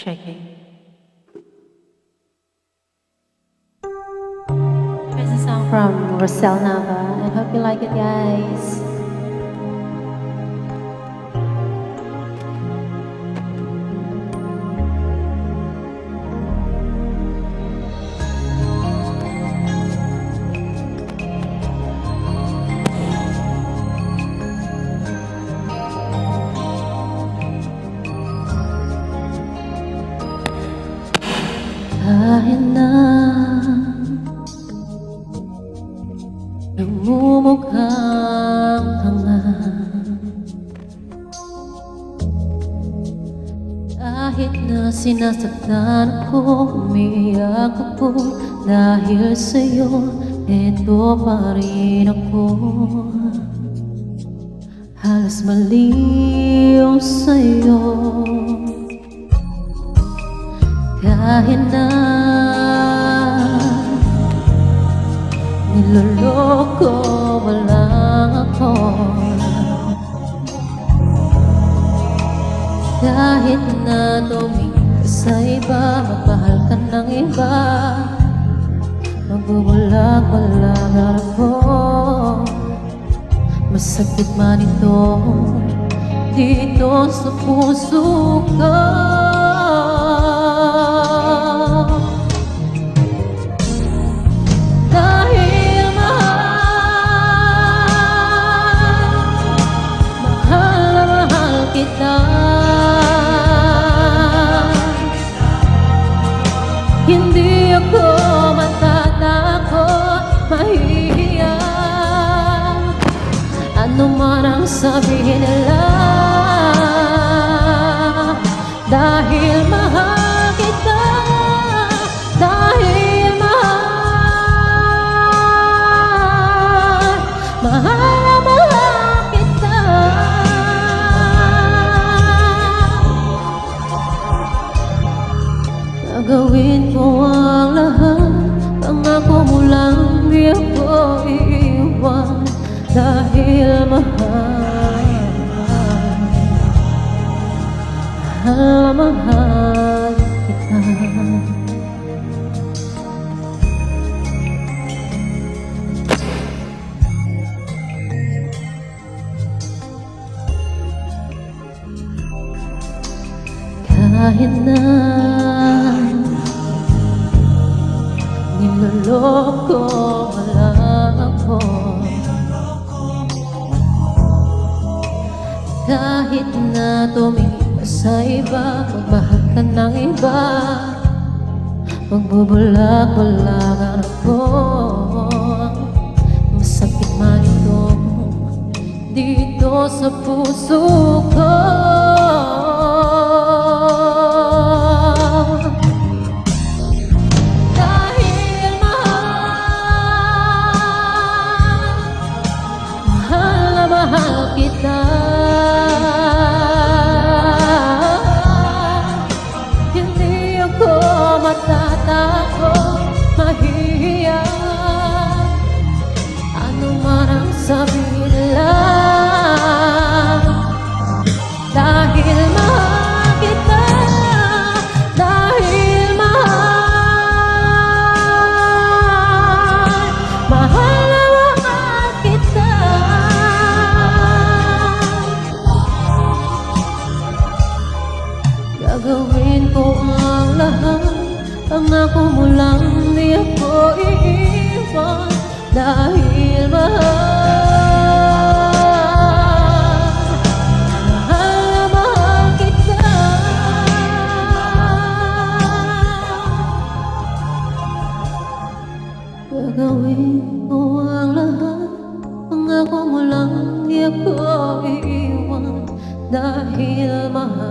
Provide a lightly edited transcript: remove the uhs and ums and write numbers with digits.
Checking. Here's a song from Rosel Nava. I hope you like it, guys. Kahit na namumukhang tanga, kahit na sinasaktan ako, umiiyak ako, dahil sa'yo, eto pa rin ako. Halos maliw sa'yo, kahit na niloloko mo lang ako, kahit na tumingin sa iba, magmahal ka ng iba, magbubulak-bulak ako. Masakit man ito dito sa puso ko. Hindi ako matatakot, mahihiya, ano man ang sabihin nila, dahil mahal kita, dahil mahal kita. Gagawin ko ang lahat, pangako mo lang di ako iiwan, dahil mahal kita. Kahit na niloloko mo lang ako, kahit na tumingin ka sa iba, magmahal ka ng iba, magbubulak-bulakan ako. Masakit man ito dito sa puso ko. Mahal kita, hindi ako matatakot, mahihiya, ano man ang sabihin nila, dahil mahal kita, dahil mahal kita. Gagawin ko ang lahat, pangako mo lang di ako iiwan, dahil mahal kita. Gagawin ko ang lahat, pangako mo lang di ako iiwan, dahil mahal